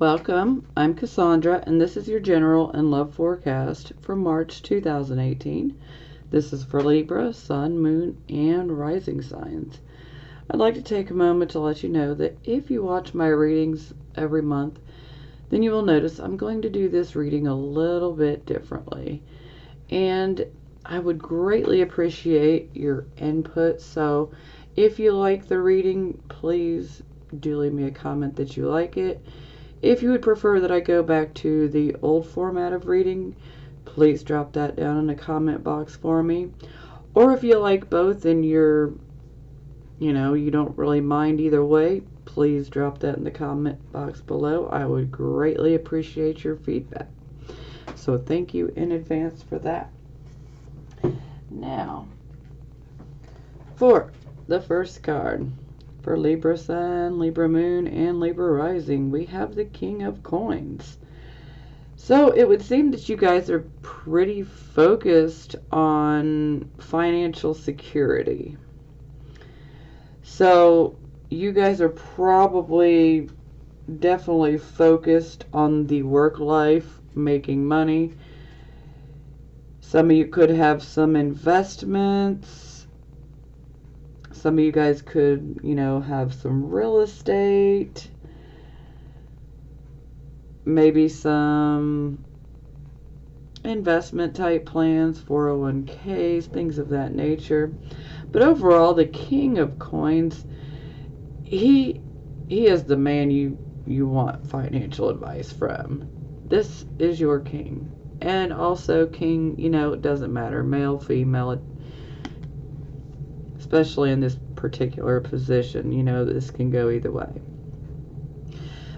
Welcome, I'm Cassandra, and this is your general and love forecast for March 2018. This is for Libra, Sun, Moon, and Rising signs. I'd like to take a moment to let you know that if you watch my readings every month, then you will notice I'm going to do this reading a little bit differently. And I would greatly appreciate your input, so if you like the reading, please do leave me a comment that you like it. If you would prefer that I go back to the old format of reading, please drop that down in the comment box for me. Or if you like both and you don't really mind either way, please drop that in the comment box below. I would greatly appreciate your feedback. So thank you in advance for that. Now, for the first card, for Libra Sun, Libra Moon, and Libra Rising, we have the King of Coins. So it would seem that you guys are pretty focused on financial security. So you guys are probably definitely focused on the work life, making money. Some of you could have some investments. Some of you guys could, have some real estate, maybe some investment type plans, 401ks, things of that nature. But overall, the King of Coins, he is the man you want financial advice from. This is your king. And also king, it doesn't matter, male, female, especially in this particular position, this can go either way.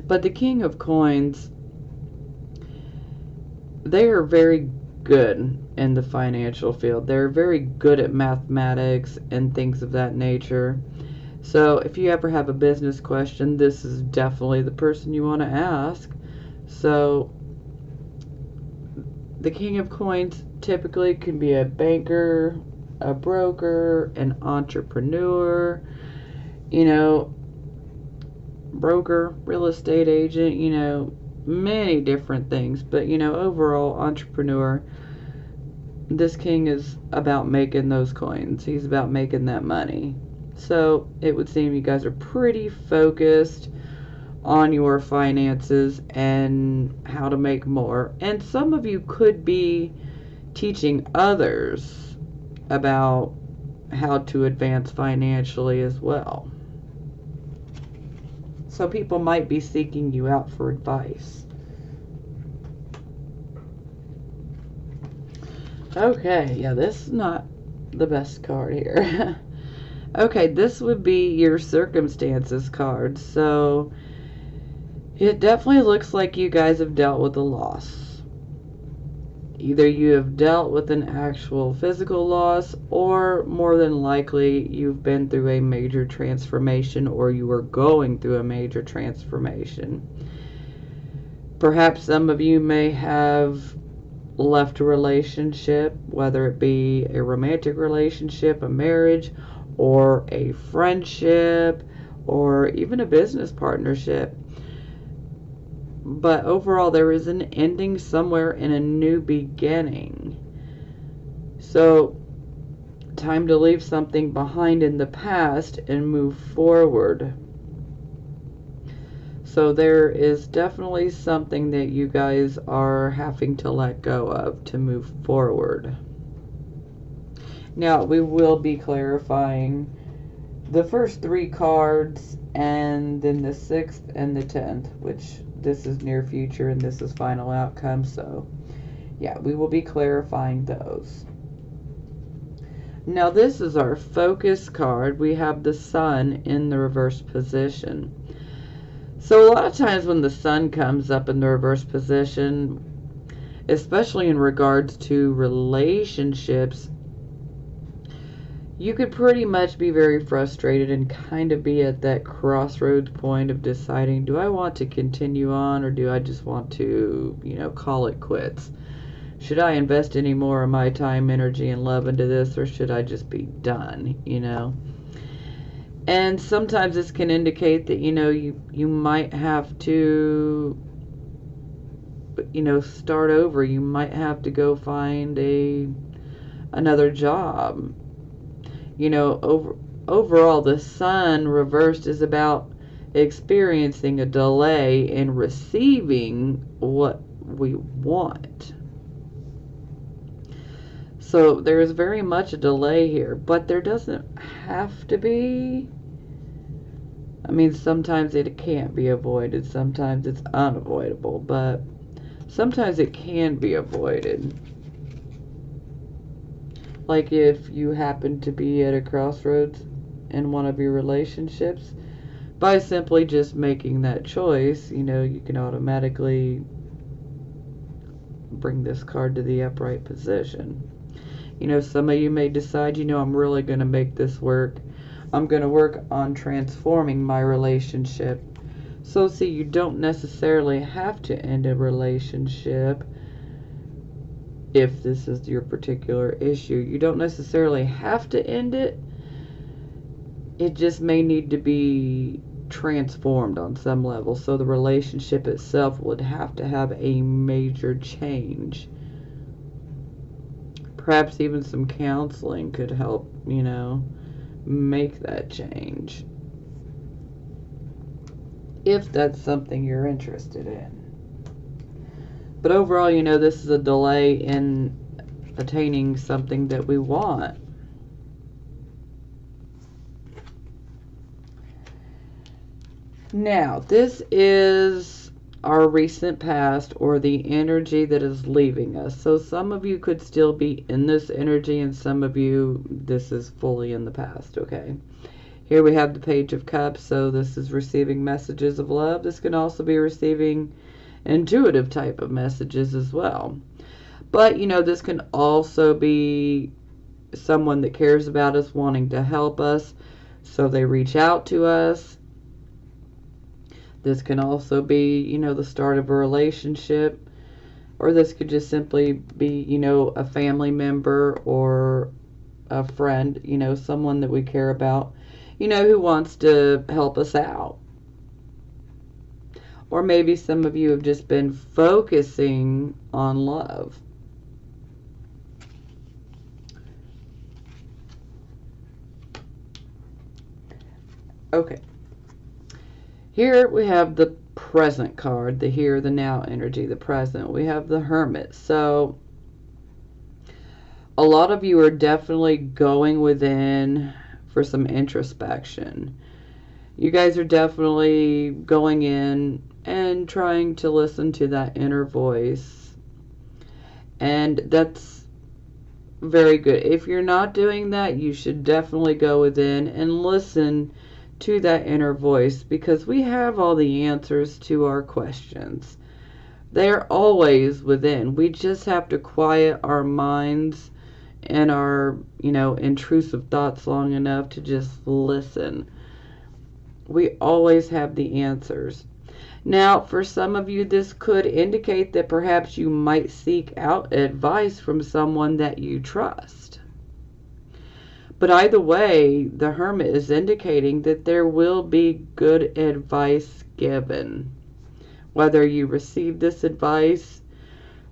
But the King of Coins, they are very good in the financial field. They're very good at mathematics and things of that nature. So if you ever have a business question, this is definitely the person you want to ask. So the King of Coins typically can be a banker, a broker, an entrepreneur, broker, real estate agent, many different things. But, overall, entrepreneur, this king is about making those coins. He's about making that money. So it would seem you guys are pretty focused on your finances and how to make more. And some of you could be teaching others about how to advance financially as well. So people might be seeking you out for advice. Okay, yeah, this is not the best card here. Okay, this would be your circumstances card. So it definitely looks like you guys have dealt with a loss. Either you have dealt with an actual physical loss, or more than likely you've been through a major transformation, or you are going through a major transformation. Perhaps some of you may have left a relationship, whether it be a romantic relationship, a marriage, or a friendship, or even a business partnership. But overall, there is an ending somewhere and a new beginning. So, time to leave something behind in the past and move forward. So there is definitely something that you guys are having to let go of to move forward. Now, we will be clarifying the first three cards, and then the 6th and the 10th, which this is near future and this is final outcome. So yeah, we will be clarifying those. Now this is our focus card. We have the Sun in the reverse position. So a lot of times when the Sun comes up in the reverse position, especially in regards to relationships, you could pretty much be very frustrated and kind of be at that crossroads point of deciding, do I want to continue on, or do I just want to, call it quits? Should I invest any more of my time, energy, and love into this, or should I just be done, And sometimes this can indicate that, you might have to start over. You might have to go find another job. Overall, the Sun reversed is about experiencing a delay in receiving what we want. So there is very much a delay here, but there doesn't have to be. I mean, sometimes it can't be avoided, sometimes it's unavoidable, but sometimes it can be avoided. Like if you happen to be at a crossroads in one of your relationships, by simply just making that choice, you can automatically bring this card to the upright position. Some of you may decide, I'm really going to make this work. I'm going to work on transforming my relationship. So see, you don't necessarily have to end a relationship if this is your particular issue. You don't necessarily have to end it. It just may need to be transformed on some level. So the relationship itself would have to have a major change. Perhaps even some counseling could help, make that change. If that's something you're interested in. But overall, this is a delay in attaining something that we want. Now, this is our recent past, or the energy that is leaving us. So some of you could still be in this energy, and some of you, this is fully in the past, okay? Here we have the Page of Cups, so this is receiving messages of love. This can also be receiving intuitive type of messages as well. But, this can also be someone that cares about us, wanting to help us, so they reach out to us. This can also be, the start of a relationship, or this could just simply be, a family member or a friend, someone that we care about, who wants to help us out. Or maybe some of you have just been focusing on love. Okay. Here we have the present card, the here, the now energy, the present. We have the Hermit. So a lot of you are definitely going within for some introspection. You guys are definitely going in and trying to listen to that inner voice. And that's very good. If you're not doing that, you should definitely go within and listen to that inner voice, because we have all the answers to our questions. They're always within. We just have to quiet our minds and our, intrusive thoughts long enough to just listen. We always have the answers. Now, for some of you, this could indicate that perhaps you might seek out advice from someone that you trust. But either way, the Hermit is indicating that there will be good advice given. Whether you receive this advice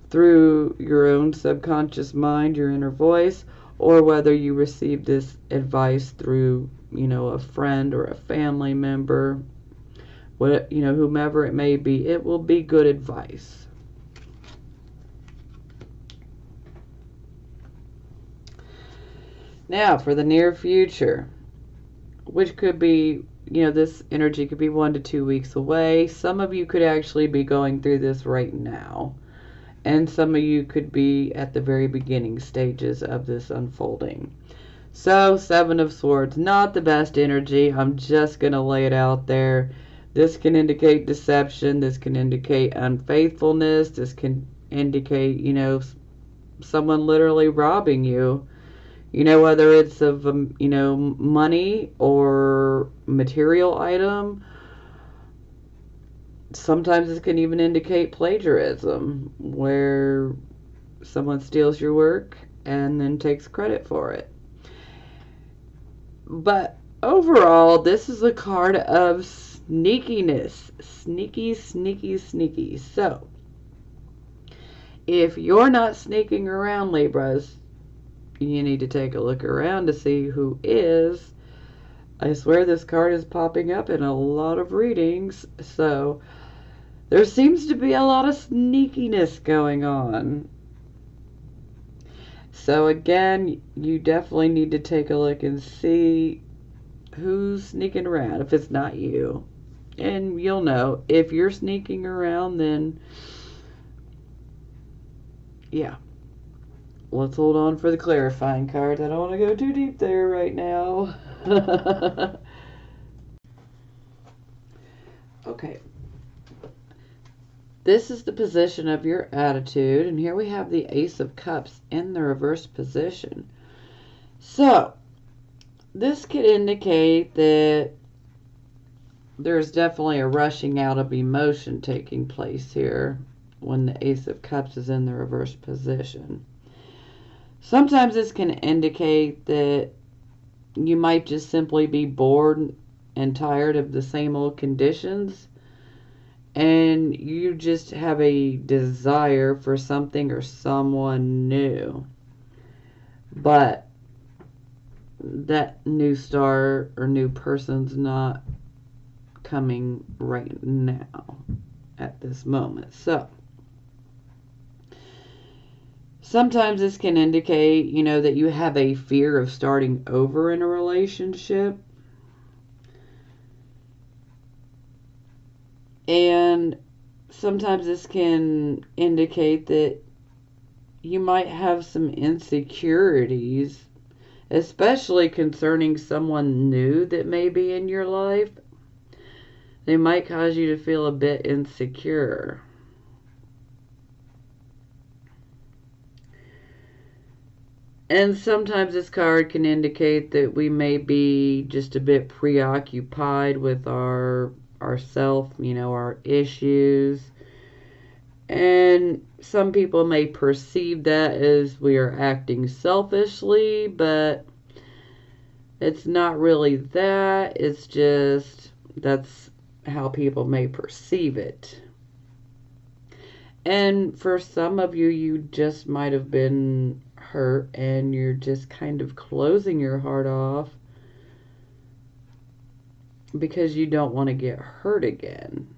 through your own subconscious mind, your inner voice, or whether you receive this advice through, a friend or a family member, whomever it may be, it will be good advice. Now, for the near future, which could be, this energy could be 1 to 2 weeks away. Some of you could actually be going through this right now. And some of you could be at the very beginning stages of this unfolding. So, 7 of Swords, not the best energy. I'm just going to lay it out there. This can indicate deception. This can indicate unfaithfulness. This can indicate, someone literally robbing you. Whether it's of, money or material item. Sometimes this can even indicate plagiarism, where someone steals your work and then takes credit for it. But overall, this is a card of sneakiness. Sneaky, sneaky, sneaky. So, If you're not sneaking around, Libras, you need to take a look around to see who is. I swear this card is popping up in a lot of readings, so there seems to be a lot of sneakiness going on. So again, you definitely need to take a look and see who's sneaking around if it's not you. And you'll know. If you're sneaking around, then yeah. Let's hold on for the clarifying cards. I don't want to go too deep there right now. Okay. This is the position of your attitude, and here we have the Ace of Cups in the reverse position. So, this could indicate that there's definitely a rushing out of emotion taking place here when the Ace of Cups is in the reverse position. Sometimes this can indicate that you might just simply be bored and tired of the same old conditions, and you just have a desire for something or someone new. But that new star or new person's not coming right now at this moment. So sometimes this can indicate, you know, that you have a fear of starting over in a relationship. And sometimes this can indicate that you might have some insecurities, especially concerning someone new that may be in your life. They might cause you to feel a bit insecure. And sometimes this card can indicate that we may be just a bit preoccupied with ourself, you know, our issues. And some people may perceive that as we are acting selfishly, but it's not really that. It's just that's how people may perceive it. And for some of you, you just might have been hurt and you're just kind of closing your heart off because you don't want to get hurt again.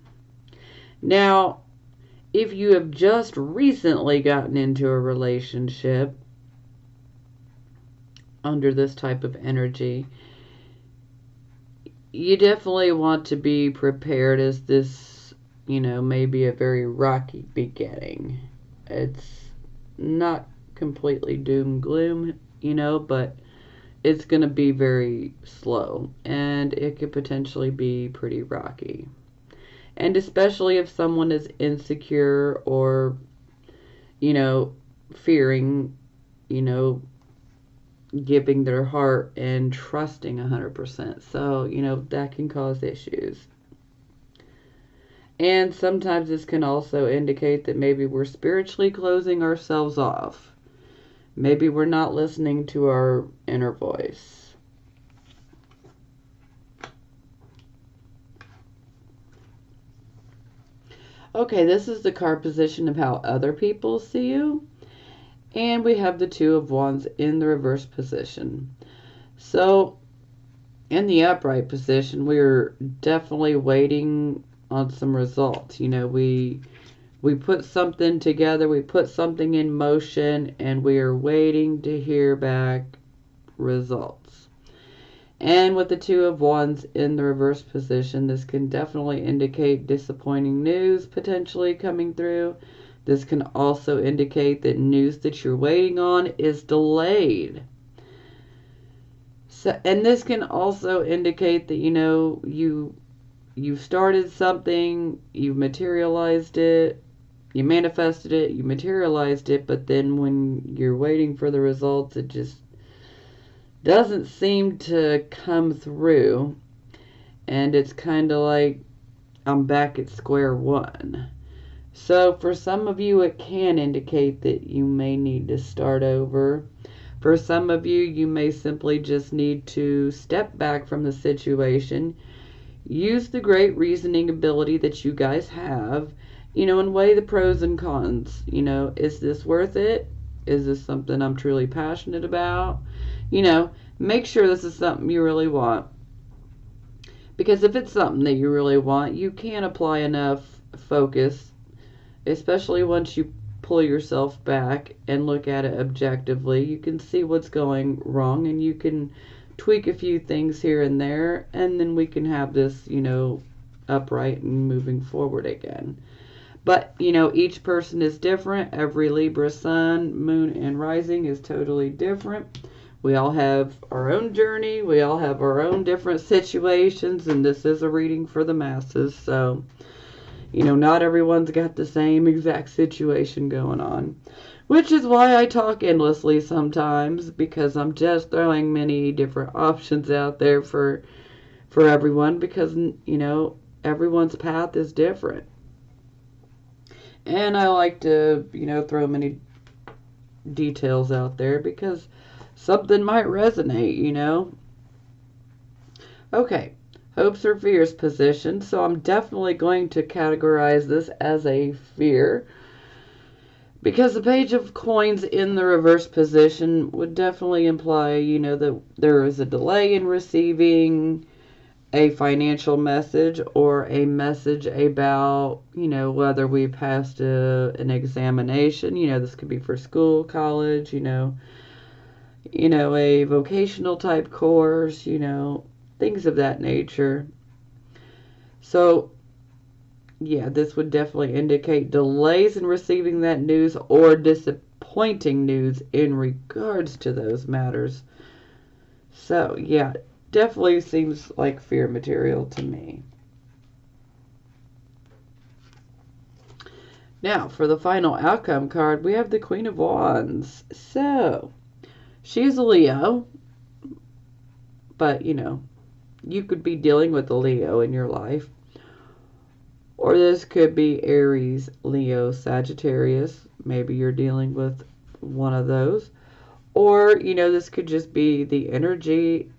Now, if you have just recently gotten into a relationship under this type of energy, you definitely want to be prepared, as this, you know, may be a very rocky beginning. It's not completely doom gloom, you know, but it's going to be very slow and it could potentially be pretty rocky. And especially if someone is insecure or, you know, fearing, you know, giving their heart and trusting 100%. So, you know, that can cause issues. And sometimes this can also indicate that maybe we're spiritually closing ourselves off. Maybe we're not listening to our inner voice. Okay, this is the card position of how other people see you. And we have the Two of Wands in the reverse position. So, in the upright position, we're definitely waiting on some results. You know, we put something together, we put something in motion, and we are waiting to hear back results. And with the Two of Wands in the reverse position, this can definitely indicate disappointing news potentially coming through. This can also indicate that news that you're waiting on is delayed. So, and this can also indicate that, you know, you've started something, you've materialized it, you manifested it, you materialized it, but then when you're waiting for the results, it just doesn't seem to come through. And it's kind of like, I'm back at square one. So for some of you, it can indicate that you may need to start over. For some of you, you may simply just need to step back from the situation, use the great reasoning ability that you guys have, and weigh the pros and cons. Is this worth it? Is this something I'm truly passionate about? Make sure this is something you really want. Because if it's something that you really want, you can apply enough focus, especially once you pull yourself back and look at it objectively. You can see what's going wrong and you can tweak a few things here and there, and then we can have this, upright and moving forward again. But, each person is different. Every Libra sun, moon, and rising is totally different. We all have our own journey. We all have our own different situations, and this is a reading for the masses. So, not everyone's got the same exact situation going on. Which is why I talk endlessly sometimes, because I'm just throwing many different options out there for everyone, because, everyone's path is different. And I like to, throw many details out there because something might resonate. Okay, hopes or fears position. So I'm definitely going to categorize this as a fear, because the Page of Coins in the reverse position would definitely imply, that there is a delay in receiving a financial message or a message about, whether we passed an examination. This could be for school, college, a vocational type course, things of that nature. So, yeah, this would definitely indicate delays in receiving that news or disappointing news in regards to those matters. So, yeah, definitely seems like fear material to me. Now, for the final outcome card, we have the Queen of Wands. So, she's a Leo, but, you could be dealing with a Leo in your life. Or this could be Aries, Leo, Sagittarius. Maybe you're dealing with one of those. Or, this could just be the energy.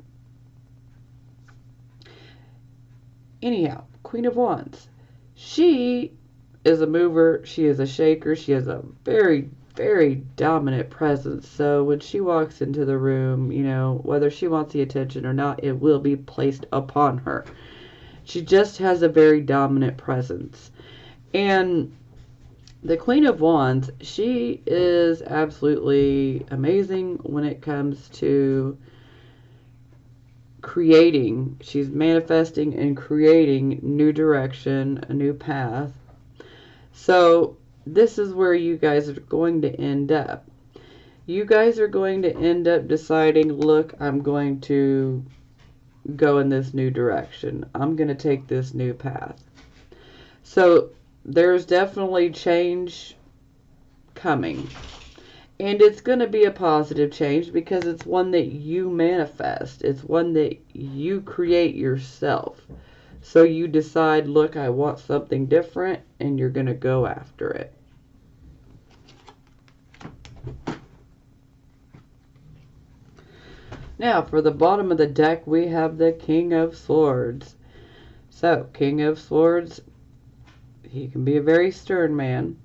Anyhow, Queen of Wands. She is a mover. She is a shaker. She has a very, very dominant presence. So when she walks into the room, whether she wants the attention or not, it will be placed upon her. She just has a very dominant presence. And the Queen of Wands, she is absolutely amazing when it comes to creating. She's manifesting and creating new direction, a new path. So this is where you guys are going to end up. You guys are going to end up deciding, look, I'm going to go in this new direction. I'm going to take this new path. So there's definitely change coming. And it's going to be a positive change because it's one that you manifest. It's one that you create yourself. So you decide, look, I want something different, and you're going to go after it. Now, for the bottom of the deck, we have the King of Swords. So, King of Swords, he can be a very stern man,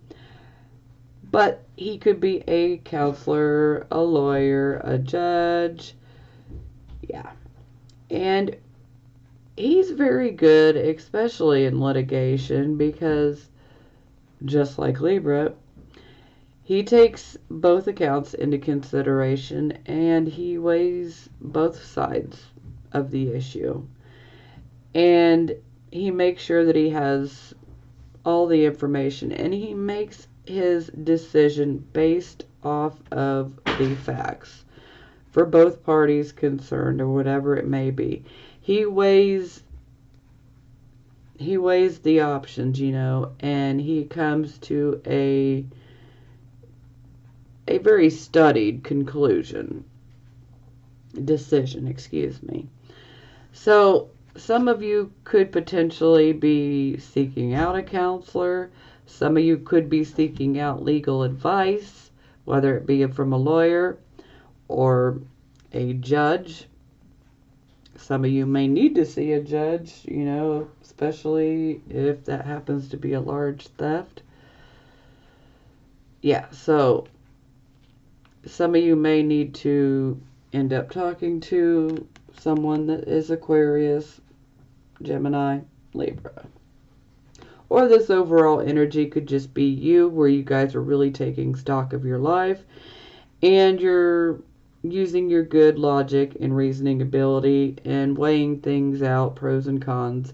but he could be a counselor, a lawyer, a judge. Yeah. And he's very good, especially in litigation, because just like Libra, he takes both accounts into consideration and he weighs both sides of the issue. And he makes sure that he has all the information and he makes his decision based off of the facts for both parties concerned, or whatever it may be. He weighs the options, and he comes to a very studied decision, excuse me. So some of you could potentially be seeking out a counselor. Some of you could be seeking out legal advice, whether it be from a lawyer or a judge. Some of you may need to see a judge, you know, especially if that happens to be a large theft. Yeah, so some of you may need to end up talking to someone that is Aquarius, Gemini, Libra. Or this overall energy could just be you, where you guys are really taking stock of your life and you're using your good logic and reasoning ability and weighing things out, pros and cons,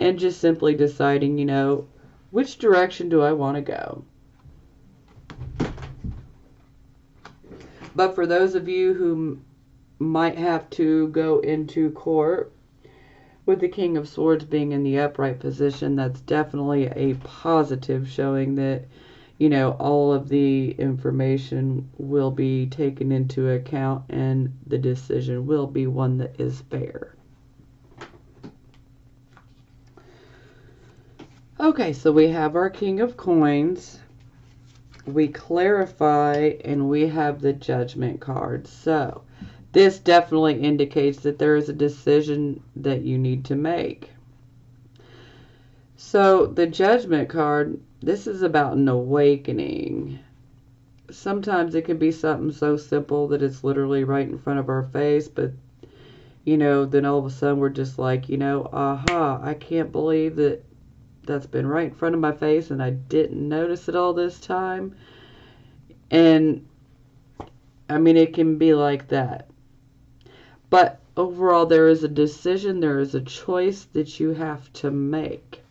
and just simply deciding, you know, which direction do I want to go? But for those of you who might have to go into court, with the King of Swords being in the upright position, that's definitely a positive, showing that, you know, all of the information will be taken into account and the decision will be one that is fair. Okay, so we have our King of Coins. We clarify and we have the Judgment card. So this definitely indicates that there is a decision that you need to make. So the Judgment card, this is about an awakening. Sometimes it can be something so simple that it's literally right in front of our face, but, you know, then all of a sudden we're just like, you know, aha, I can't believe that that's been right in front of my face and I didn't notice it all this time. And, I mean, it can be like that. But overall, there is a decision, there is a choice that you have to make.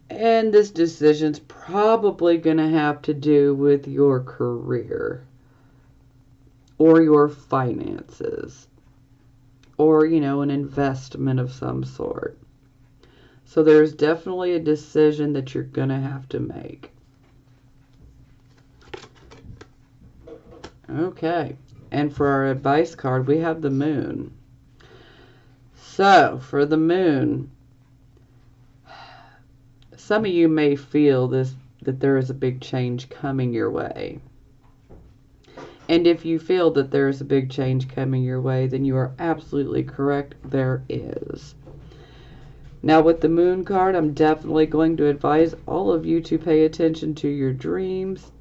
And this decision's probably going to have to do with your career or your finances or, you know, an investment of some sort. So there's definitely a decision that you're going to have to make. Okay, and for our advice card, we have the Moon. So, for the Moon, some of you may feel that there is a big change coming your way. And if you feel that there is a big change coming your way, then you are absolutely correct. There is. Now, with the Moon card, I'm definitely going to advise all of you to pay attention to your dreams.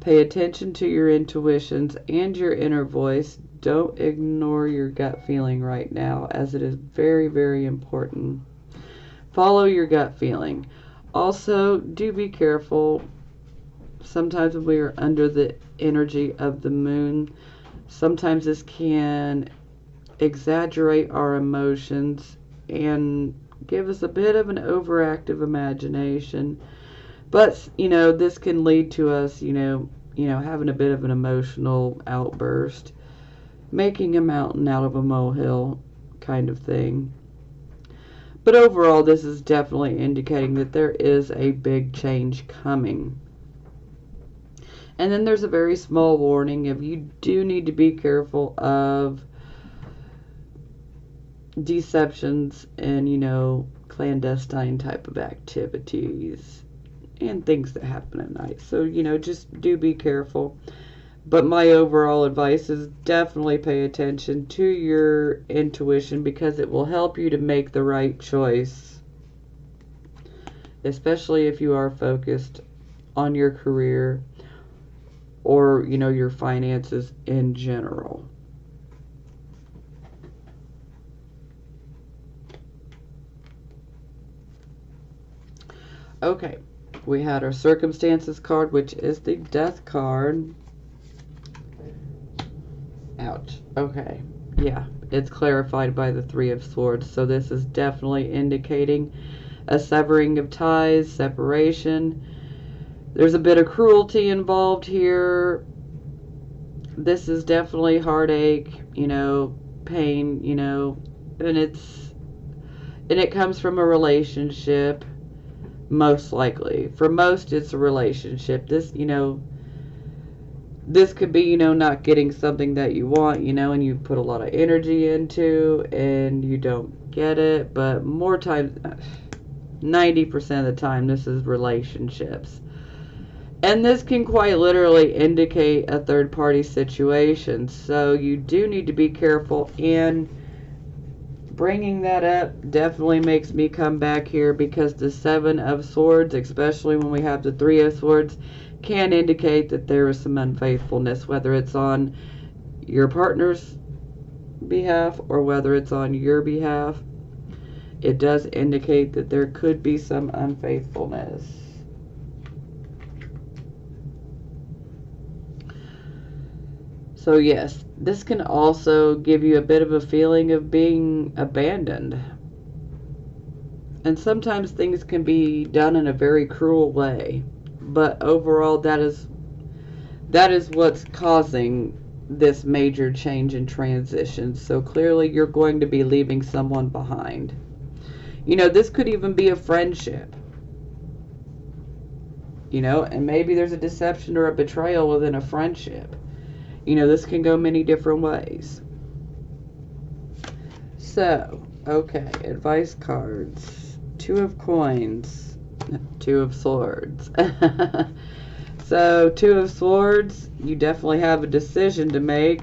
Pay attention to your intuitions and your inner voice. Don't ignore your gut feeling right now, as it is very, very important. Follow your gut feeling. Also, do be careful. Sometimes when we are under the energy of the Moon, sometimes this can exaggerate our emotions and give us a bit of an overactive imagination. But, you know, this can lead to us, you know, having a bit of an emotional outburst, making a mountain out of a molehill kind of thing. But overall, this is definitely indicating that there is a big change coming. And then there's a very small warning of you do need to be careful of deceptions and, you know, clandestine type of activities and things that happen at night. So, you know, just do be careful. But my overall advice is definitely pay attention to your intuition, because it will help you to make the right choice, especially if you are focused on your career or, you know, your finances in general. Okay. We had our circumstances card, which is the Death card. Ouch. Okay. Yeah, it's clarified by the Three of Swords. So this is definitely indicating a severing of ties, separation. There's a bit of cruelty involved here. This is definitely heartache, you know, pain, you know, and it comes from a relationship. Most likely. For most, it's a relationship. This, you know, this could be, you know, not getting something that you want, you know, and you put a lot of energy into and you don't get it. But more times, 90% of the time, this is relationships. And this can quite literally indicate a third-party situation. So you do need to be careful. And bringing that up definitely makes me come back here, because the Seven of Swords, especially when we have the Three of Swords, can indicate that there is some unfaithfulness, whether it's on your partner's behalf or whether it's on your behalf. It does indicate that there could be some unfaithfulness. So yes, this can also give you a bit of a feeling of being abandoned. And sometimes things can be done in a very cruel way. But overall, that is what's causing this major change and transition. So clearly you're going to be leaving someone behind. You know, this could even be a friendship. You know, and maybe there's a deception or a betrayal within a friendship. You know, this can go many different ways. So, okay, advice cards. Two of Coins. Two of Swords. So, Two of Swords, you definitely have a decision to make.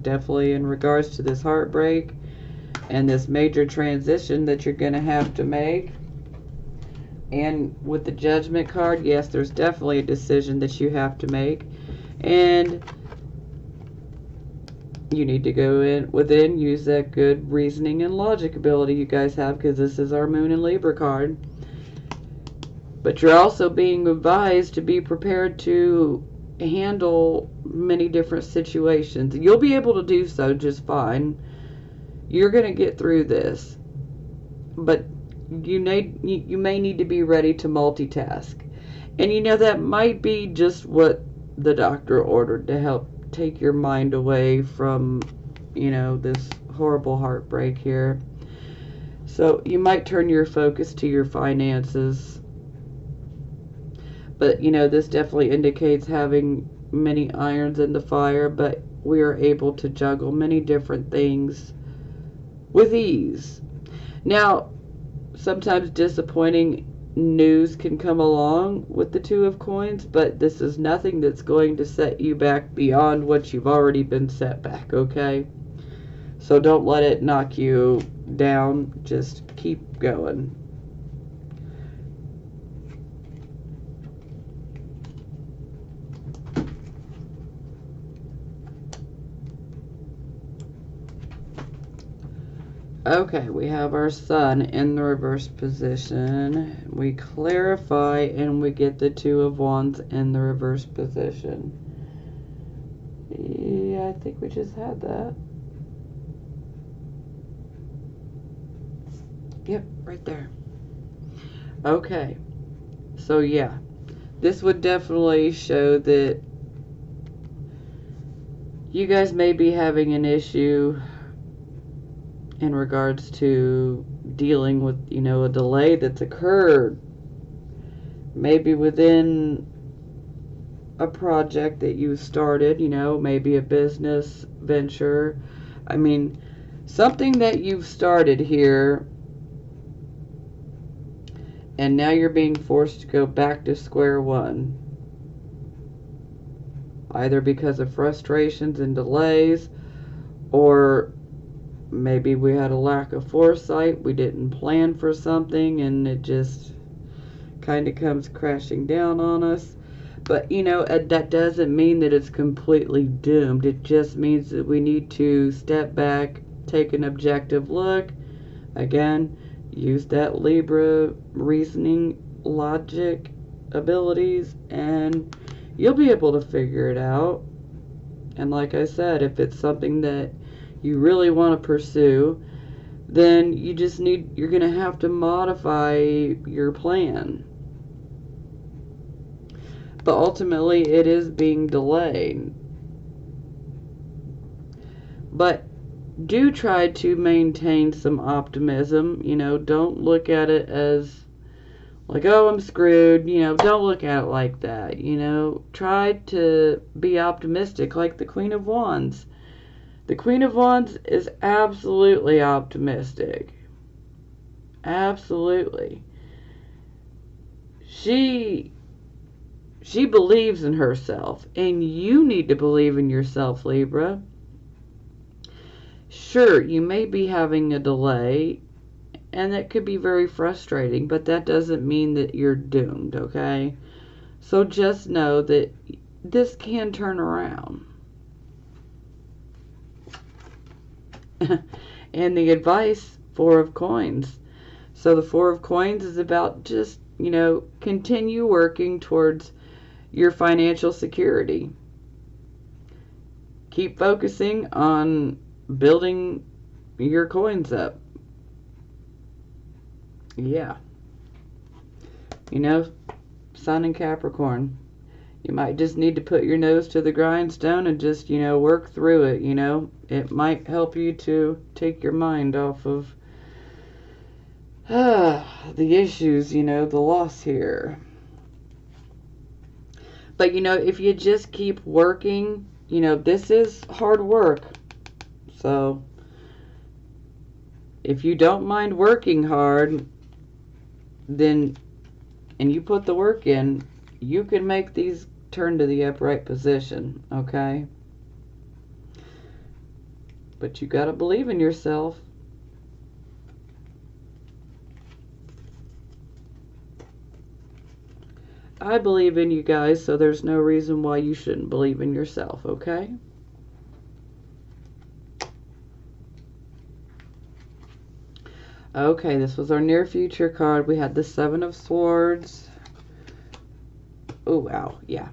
Definitely in regards to this heartbreak and this major transition that you're going to have to make. And with the Judgment card, yes, there's definitely a decision that you have to make. And you need to go within, use that good reasoning and logic ability you guys have, because this is our Moon and Libra card. But you're also being advised to be prepared to handle many different situations. You'll be able to do so just fine. You're going to get through this. But you may need to be ready to multitask. And you know, that might be just what the doctor ordered to help take your mind away from, you know, this horrible heartbreak here. So you might turn your focus to your finances. But, you know, this definitely indicates having many irons in the fire, but we are able to juggle many different things with ease. Now, sometimes disappointing news can come along with the Two of Coins, but this is nothing that's going to set you back beyond what you've already been set back, okay? So don't let it knock you down. Just keep going. Okay, we have our Sun in the reverse position. We clarify and we get the Two of Wands in the reverse position. Yeah, I think we just had that. Yep, right there. Okay, so yeah, this would definitely show that you guys may be having an issue in regards to dealing with, you know, a delay that's occurred. Maybe within a project that you started, you know, maybe a business venture. I mean, something that you've started here, and now you're being forced to go back to square one. Either because of frustrations and delays, or maybe we had a lack of foresight. We didn't plan for something and it just kind of comes crashing down on us. But, you know, that doesn't mean that it's completely doomed. It just means that we need to step back, take an objective look. Again, use that Libra reasoning, logic abilities, and you'll be able to figure it out. And like I said, if it's something that you really want to pursue, then you're going to have to modify your plan. But ultimately, it is being delayed. But do try to maintain some optimism. You know, don't look at it as like, oh, I'm screwed. You know, don't look at it like that. You know, try to be optimistic, like the Queen of Wands. The Queen of Wands is absolutely optimistic. Absolutely. She She believes in herself, and you need to believe in yourself, Libra. Sure, you may be having a delay, and that could be very frustrating, but that doesn't mean that you're doomed, okay? So just know that this can turn around. And the advice, Four of Coins. So the Four of Coins is about just, continue working towards your financial security. Keep focusing on building your coins up. Yeah. Sun in Capricorn. You might just need to put your nose to the grindstone and just, work through it, It might help you to take your mind off of the issues, the loss here. But, if you just keep working, this is hard work. So, if you don't mind working hard, then, and you put the work in, you can make these turn to the upright position, okay? But you gotta believe in yourself. I believe in you guys, so there's no reason why you shouldn't believe in yourself, okay? Okay, this was our near future card. We had the Seven of Swords. Oh, wow, yeah.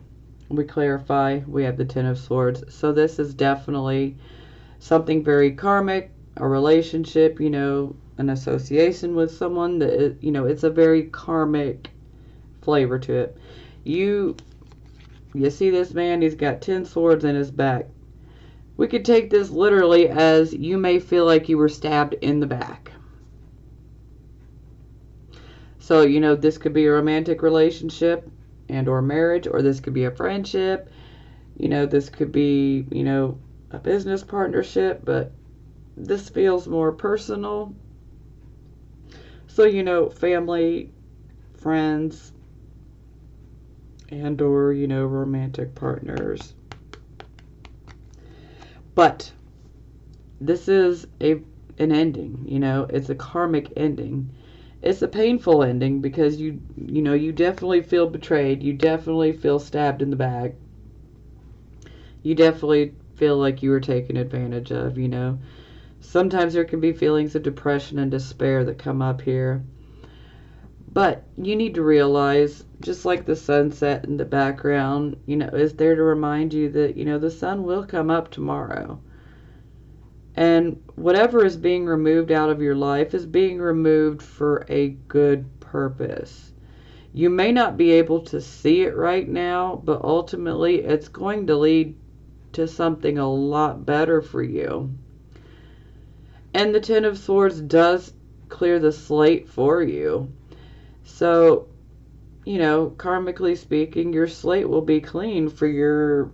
We clarify, we have the Ten of Swords. So this is definitely something very karmic, a relationship, an association with someone that, it's a very karmic flavor to it. You see this man, he's got 10 swords in his back. We could take this literally as you may feel like you were stabbed in the back. So, this could be a romantic relationship and or marriage, or this could be a friendship. This could be, a business partnership, but this feels more personal. So, family, friends, and or, romantic partners. But this is an ending, it's a karmic ending. It's a painful ending because you definitely feel betrayed. You definitely feel stabbed in the back. You definitely feel like you were taken advantage of, Sometimes there can be feelings of depression and despair that come up here. But you need to realize, just like the sunset in the background, is there to remind you that, the sun will come up tomorrow. And whatever is being removed out of your life is being removed for a good purpose. You may not be able to see it right now, but ultimately it's going to lead to something a lot better for you. And the Ten of Swords does clear the slate for you. So, karmically speaking, your slate will be clean for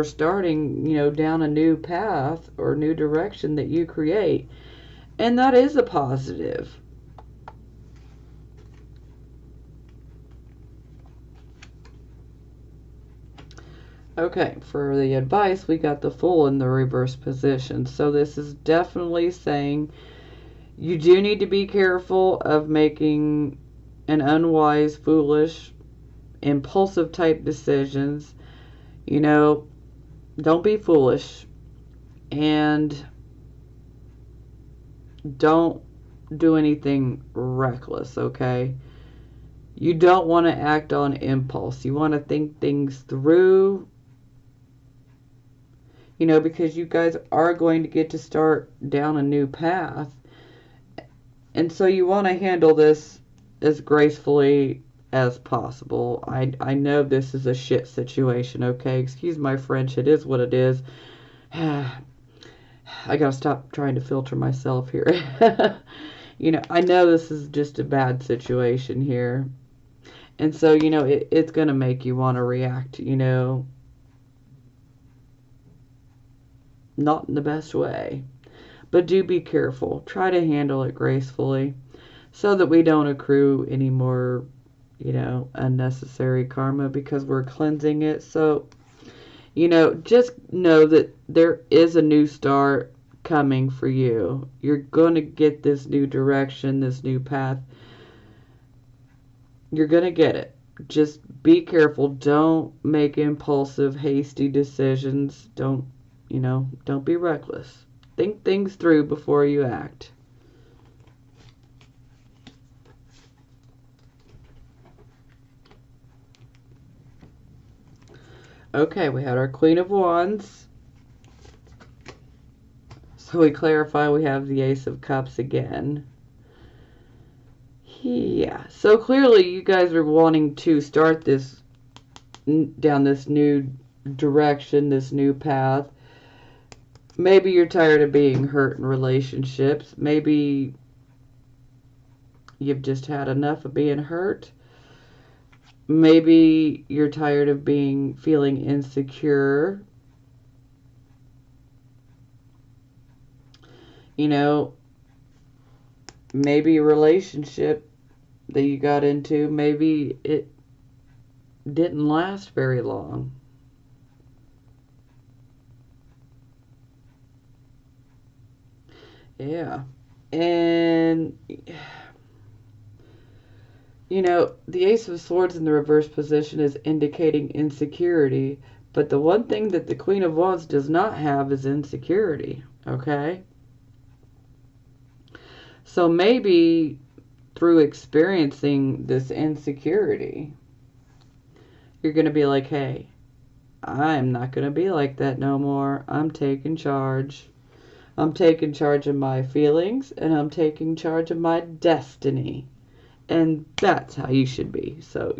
starting, down a new path or new direction that you create. And that is a positive. Okay, for the advice, we got the Fool in the reverse position. So this is definitely saying you do need to be careful of making an unwise, foolish, impulsive type decisions. Don't be foolish, and don't do anything reckless, okay? You don't want to act on impulse. You want to think things through, because you guys are going to get to start down a new path. And so you want to handle this as gracefully as possible. I know this is a shit situation, okay? Excuse my French, it is what it is. I gotta stop trying to filter myself here. I know this is just a bad situation here. And so, it's gonna make you want to react, not in the best way. But do be careful. Try to handle it gracefully so that we don't accrue any more, unnecessary karma because we're cleansing it. So, just know that there is a new start coming for you. You're going to get this new direction, this new path. You're going to get it. Just be careful. Don't make impulsive, hasty decisions. Don't be reckless. Think things through before you act. Okay, we had our Queen of Wands. So we clarify we have the Ace of Cups again. Yeah, so clearly you guys are wanting to start this down this new direction, this new path. Maybe you're tired of being hurt in relationships. Maybe you've just had enough of being hurt. Maybe you're tired of feeling insecure. Maybe a relationship that you got into, maybe it didn't last very long. Yeah. And the Ace of Swords in the reverse position is indicating insecurity, but the one thing that the Queen of Wands does not have is insecurity, okay? So maybe through experiencing this insecurity, you're going to be like, hey, I'm not going to be like that no more. I'm taking charge. I'm taking charge of my feelings, and I'm taking charge of my destiny. And that's how you should be. So,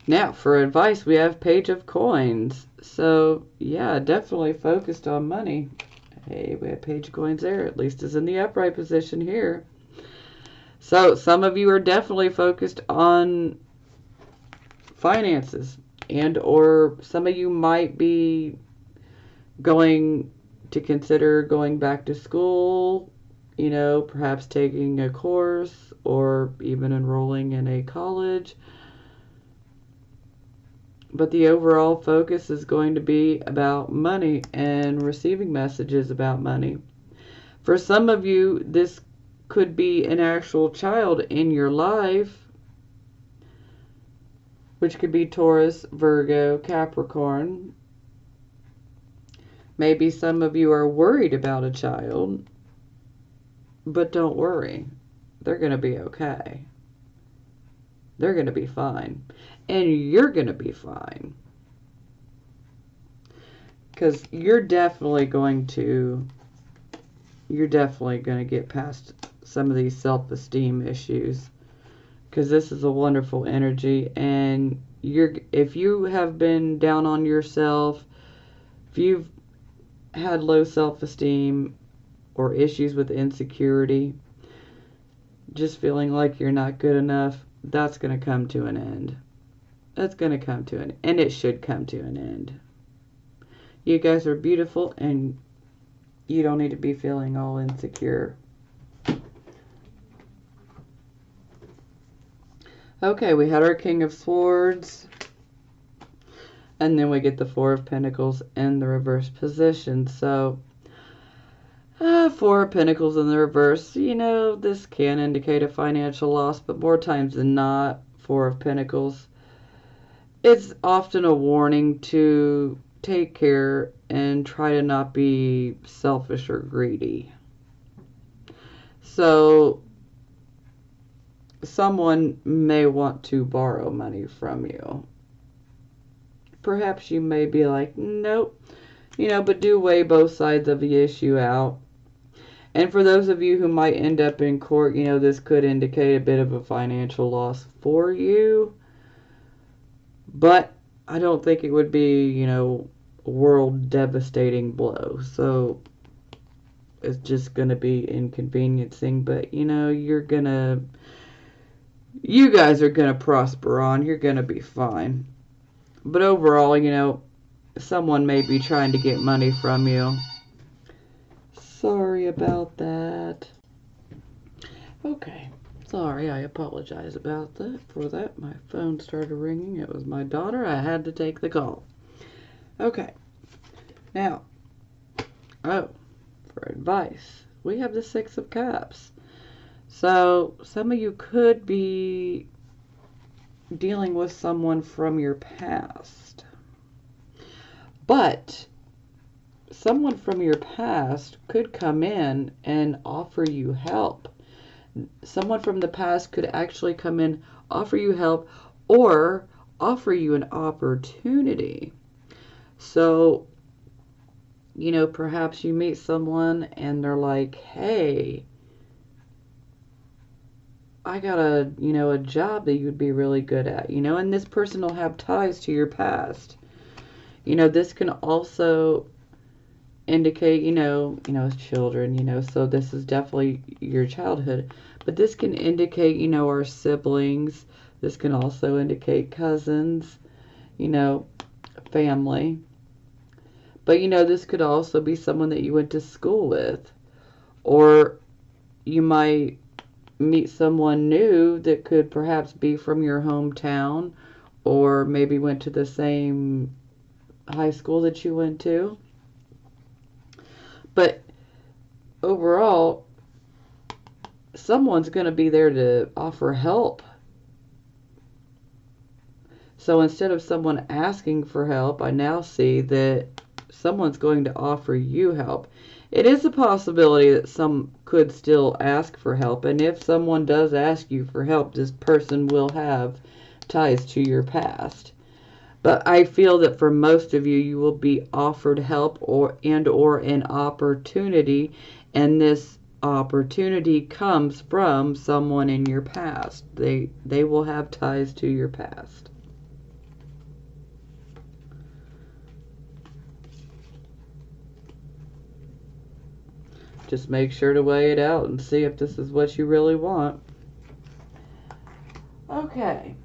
Now, for advice, we have Page of Coins. So, yeah, definitely focused on money. Hey, we have Page of Coins there. At least it's in the upright position here. So, some of you are definitely focused on finances. And or some of you might be going to consider going back to school, perhaps taking a course or even enrolling in a college. But the overall focus is going to be about money and receiving messages about money. For some of you, this could be an actual child in your life, which could be Taurus, Virgo, Capricorn. Maybe some of you are worried about a child, but don't worry. They're going to be okay. They're going to be fine. And you're going to be fine. Because you're definitely going to get past some of these self-esteem issues. Because this is a wonderful energy. And if you have been down on yourself, if you've had low self-esteem or issues with insecurity, just feeling like you're not good enough, that's going to come to an end. That's going to come to an end. And it should come to an end. You guys are beautiful and you don't need to be feeling all insecure. Okay, we had our King of Swords. And then we get the Four of Pentacles in the reverse position. So, Four of Pentacles in the reverse. This can indicate a financial loss, but more times than not, Four of Pentacles, it's often a warning to take care and try to not be selfish or greedy. So, someone may want to borrow money from you. Perhaps you may be like, nope, but do weigh both sides of the issue out. And for those of you who might end up in court, this could indicate a bit of a financial loss for you. But I don't think it would be, a world devastating blow. So it's just going to be inconveniencing. But, you guys are going to prosper on. You're going to be fine. But overall, someone may be trying to get money from you. Sorry about that. Okay. Sorry, I apologize about that. For that, my phone started ringing. It was my daughter. I had to take the call. Okay. Now, for advice, we have the Six of Cups. So, some of you could be dealing with someone from your past. But someone from your past could come in and offer you help. Someone from the past could actually come in, offer you help, or offer you an opportunity. So, perhaps you meet someone and they're like, hey, I got a job that you'd be really good at, and this person will have ties to your past. This can also indicate, as children, so this is definitely your childhood. But this can indicate, our siblings. This can also indicate cousins, family. But, this could also be someone that you went to school with. Or you might meet someone new that could perhaps be from your hometown, or maybe went to the same high school that you went to. But overall, someone's going to be there to offer help. So instead of someone asking for help, I now see that someone's going to offer you help. It is a possibility that some could still ask for help, and if someone does ask you for help, this person will have ties to your past. But I feel that for most of you, you will be offered help or an opportunity, and this opportunity comes from someone in your past. They will have ties to your past. Just make sure to weigh it out and see if this is what you really want. Okay.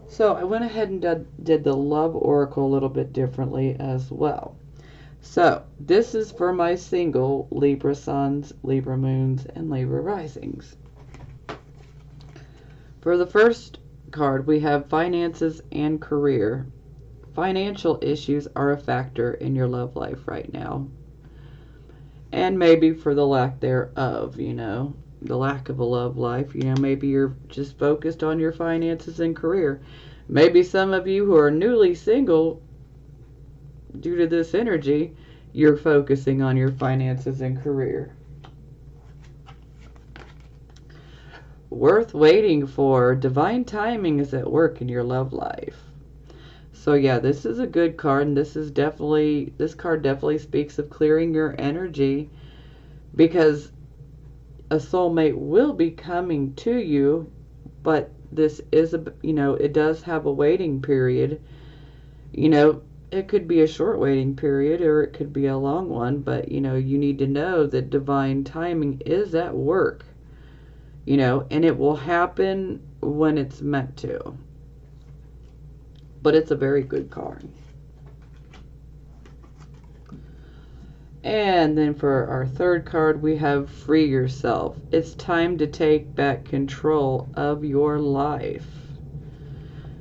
So I went ahead and did the Love Oracle a little bit differently as well. So this is for my single Libra Suns, Libra Moons, and Libra Risings. For the first card, we have finances and career. Financial issues are a factor in your love life right now. And maybe for the lack thereof, the lack of a love life, maybe you're just focused on your finances and career. Maybe some of you who are newly single, due to this energy, you're focusing on your finances and career. Worth waiting for. Divine timing is at work in your love life. So yeah, this is a good card, and this card definitely speaks of clearing your energy, because a soulmate will be coming to you, but this is it does have a waiting period. It could be a short waiting period, or it could be a long one, but you need to know that divine timing is at work, and it will happen when it's meant to. But it's a very good card. And then for our third card, we have Free Yourself. It's time to take back control of your life.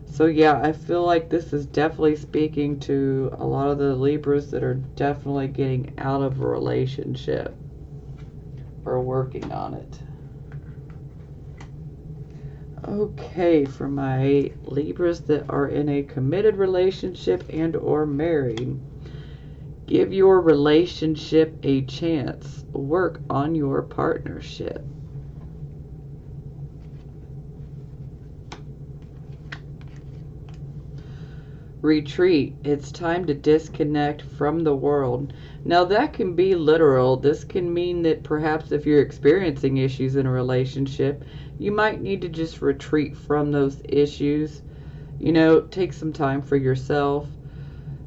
So yeah, I feel like this is definitely speaking to a lot of the Libras that are definitely getting out of a relationship or working on it. Okay, for my Libras that are in a committed relationship and or married, give your relationship a chance. Work on your partnership. Retreat. It's time to disconnect from the world. Now that can be literal. This can mean that perhaps if you're experiencing issues in a relationship, you might need to just retreat from those issues. Take some time for yourself,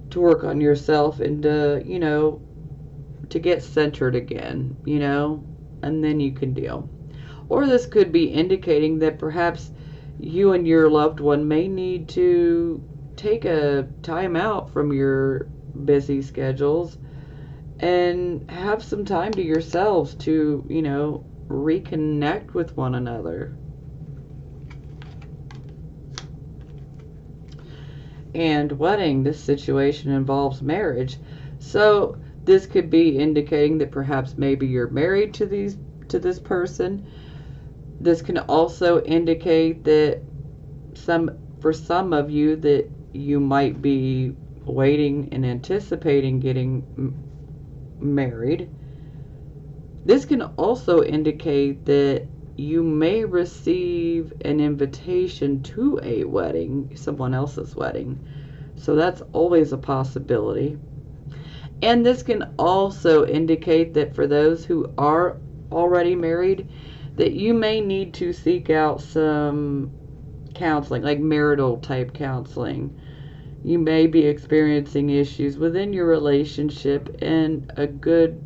to work on yourself, and to get centered again, and then you can deal. Or this could be indicating that perhaps you and your loved one may need to take a time out from your busy schedules and have some time to yourselves to, reconnect with one another. And wedding, this situation involves marriage. So this could be indicating that perhaps maybe you're married to this person. This can also indicate that for some of you that you might be waiting and anticipating getting married. This can also indicate that you may receive an invitation to a wedding, someone else's wedding. So that's always a possibility. And this can also indicate that for those who are already married, that you may need to seek out some counseling, like marital type counseling. You may be experiencing issues within your relationship, and a good,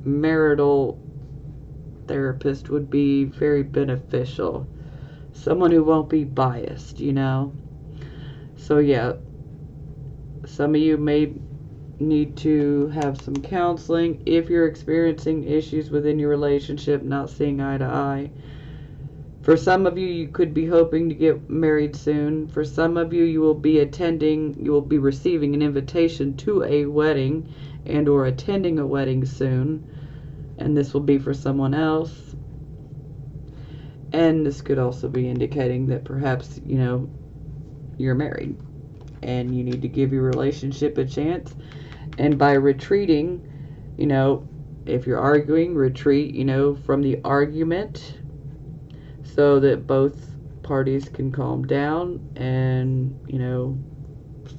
marital therapist would be very beneficial. Someone who won't be biased, So yeah, some of you may need to have some counseling if you're experiencing issues within your relationship, not seeing eye to eye. For some of you, you could be hoping to get married soon. For some of you, you will be receiving an invitation to a wedding and or attending a wedding soon. And this will be for someone else. And this could also be indicating that perhaps, you're married and you need to give your relationship a chance. And by retreating, if you're arguing, retreat, from the argument so that both parties can calm down and,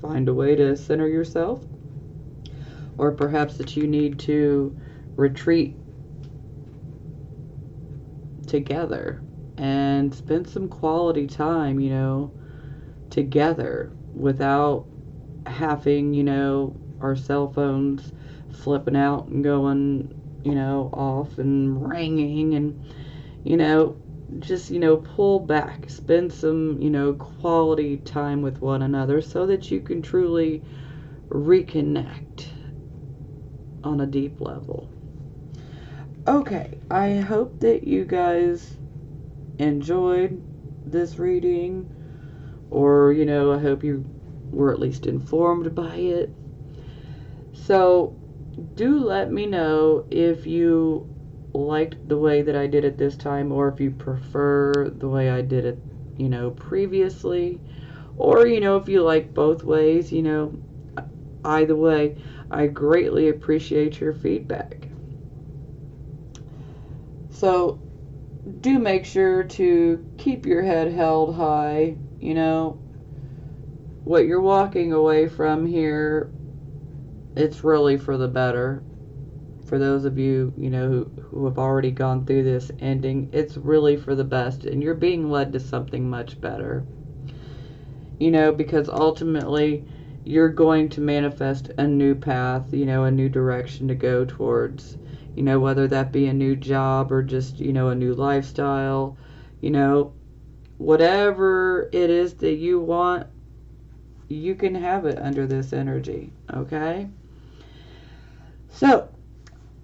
find a way to center yourself. Or perhaps that you need to retreat together and spend some quality time, together without having, our cell phones flipping out and going, off and ringing and, just, pull back, spend some, quality time with one another so that you can truly reconnect on a deep level. Okay, I hope that you guys enjoyed this reading, or, I hope you were at least informed by it. So, do let me know if you liked the way that I did it this time, or if you prefer the way I did it, previously, or, if you like both ways, either way, I greatly appreciate your feedback. So, do make sure to keep your head held high. What you're walking away from here, it's really for the better. For those of you, who have already gone through this ending, it's really for the best, and you're being led to something much better. Because ultimately, you're going to manifest a new path, a new direction to go towards. Whether that be a new job or just, a new lifestyle, whatever it is that you want, you can have it under this energy, okay? So,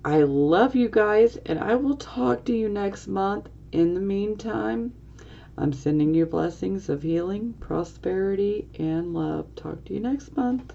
I love you guys, and I will talk to you next month. In the meantime, I'm sending you blessings of healing, prosperity, and love. Talk to you next month.